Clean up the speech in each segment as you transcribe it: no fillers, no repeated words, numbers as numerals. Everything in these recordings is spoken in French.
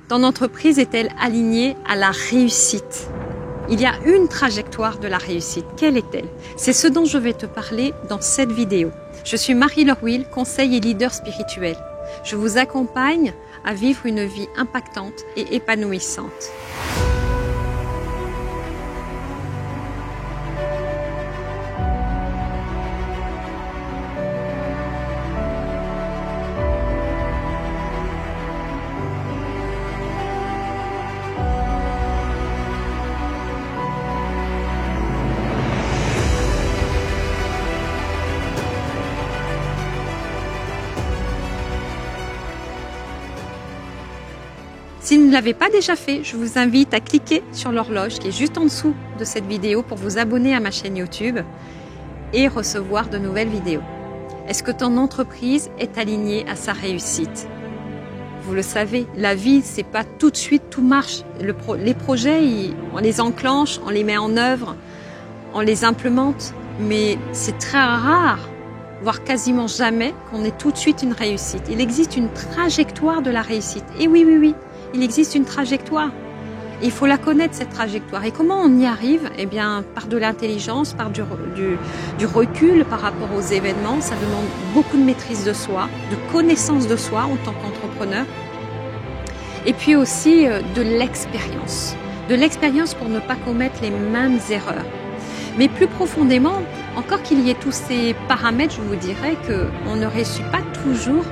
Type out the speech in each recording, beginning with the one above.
Ton entreprise est-elle alignée à la réussite? Il y a une trajectoire de la réussite. Quelle est-elle? C'est ce dont je vais te parler dans cette vidéo. Je suis Marie-Laure Will, conseil et leader spirituel. Je vous accompagne à vivre une vie impactante et épanouissante. Si vous ne l'avez pas déjà fait, je vous invite à cliquer sur l'horloge qui est juste en dessous de cette vidéo pour vous abonner à ma chaîne YouTube et recevoir de nouvelles vidéos. Est-ce que ton entreprise est alignée à sa réussite? Vous le savez, la vie, c'est pas tout de suite, tout marche. Les projets, on les enclenche, on les met en œuvre, on les implémente, mais c'est très rare, voire quasiment jamais, qu'on ait tout de suite une réussite. Il existe une trajectoire de la réussite. Et oui, il existe une trajectoire. Il faut la connaître, cette trajectoire. Et comment on y arrive? Eh bien, par de l'intelligence, par du recul par rapport aux événements. Ça demande beaucoup de maîtrise de soi, de connaissance de soi en tant qu'entrepreneur. Et puis aussi de l'expérience. De l'expérience pour ne pas commettre les mêmes erreurs. Mais plus profondément, encore qu'il y ait tous ces paramètres, je vous dirais qu'on ne réussit pas toujours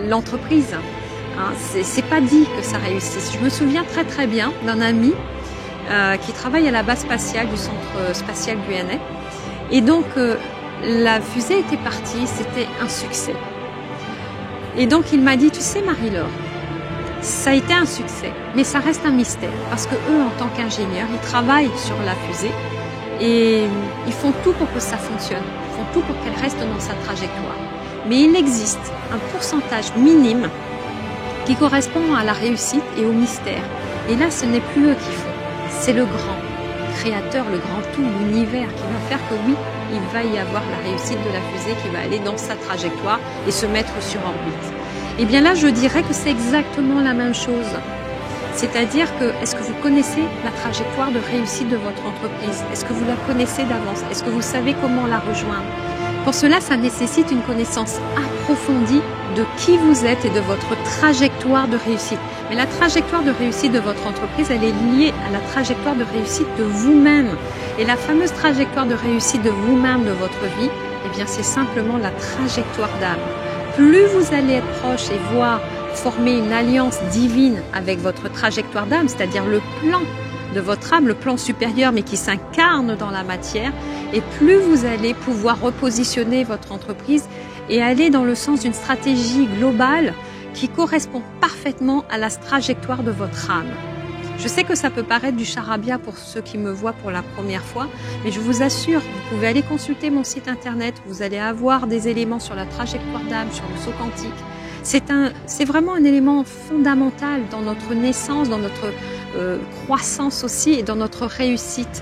l'entreprise. Hein, c'est pas dit que ça réussisse. Je me souviens très bien d'un ami qui travaille à la base spatiale du centre spatial guyanais. Et donc la fusée était partie, c'était un succès. Et donc il m'a dit, tu sais Marie-Laure, ça a été un succès, mais ça reste un mystère. Parce que eux, en tant qu'ingénieurs, ils travaillent sur la fusée et ils font tout pour que ça fonctionne. Ils font tout pour qu'elle reste dans sa trajectoire. Mais il existe un pourcentage minime qui correspond à la réussite et au mystère. Et là, ce n'est plus eux qui font, c'est le grand créateur, le grand tout, l'univers qui va faire que oui, il va y avoir la réussite de la fusée qui va aller dans sa trajectoire et se mettre sur orbite. Et bien là, je dirais que c'est exactement la même chose. C'est-à-dire que, est-ce que vous connaissez la trajectoire de réussite de votre entreprise? Est-ce que vous la connaissez d'avance? Est-ce que vous savez comment la rejoindre? Pour cela, ça nécessite une connaissance approfondie de qui vous êtes et de votre trajectoire de réussite. Mais la trajectoire de réussite de votre entreprise, elle est liée à la trajectoire de réussite de vous-même. Et la fameuse trajectoire de réussite de vous-même, de votre vie, eh bien, c'est simplement la trajectoire d'âme. Plus vous allez être proche et voir former une alliance divine avec votre trajectoire d'âme, c'est-à-dire le plan de votre âme, le plan supérieur, mais qui s'incarne dans la matière, et plus vous allez pouvoir repositionner votre entreprise et aller dans le sens d'une stratégie globale qui correspond parfaitement à la trajectoire de votre âme. Je sais que ça peut paraître du charabia pour ceux qui me voient pour la première fois, mais je vous assure, vous pouvez aller consulter mon site internet, vous allez avoir des éléments sur la trajectoire d'âme, sur le saut quantique. C'est vraiment un élément fondamental dans notre naissance, dans notre croissance aussi et dans notre réussite.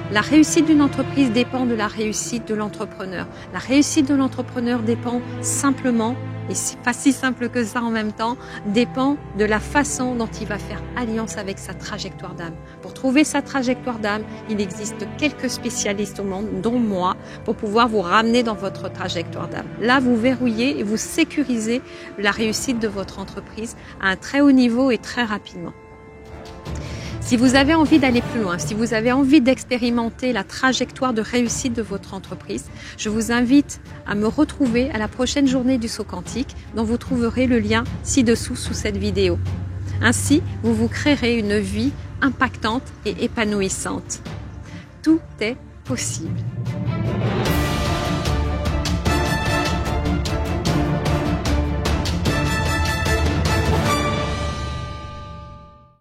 La réussite d'une entreprise dépend de la réussite de l'entrepreneur. La réussite de l'entrepreneur dépend simplement, et c'est pas si simple que ça en même temps, dépend de la façon dont il va faire alliance avec sa trajectoire d'âme. Pour trouver sa trajectoire d'âme, il existe quelques spécialistes au monde, dont moi, pour pouvoir vous ramener dans votre trajectoire d'âme. Là, vous verrouillez et vous sécurisez la réussite de votre entreprise à un très haut niveau et très rapidement. Si vous avez envie d'aller plus loin, si vous avez envie d'expérimenter la trajectoire de réussite de votre entreprise, je vous invite à me retrouver à la prochaine journée du saut quantique dont vous trouverez le lien ci-dessous sous cette vidéo. Ainsi, vous vous créerez une vie impactante et épanouissante. Tout est possible.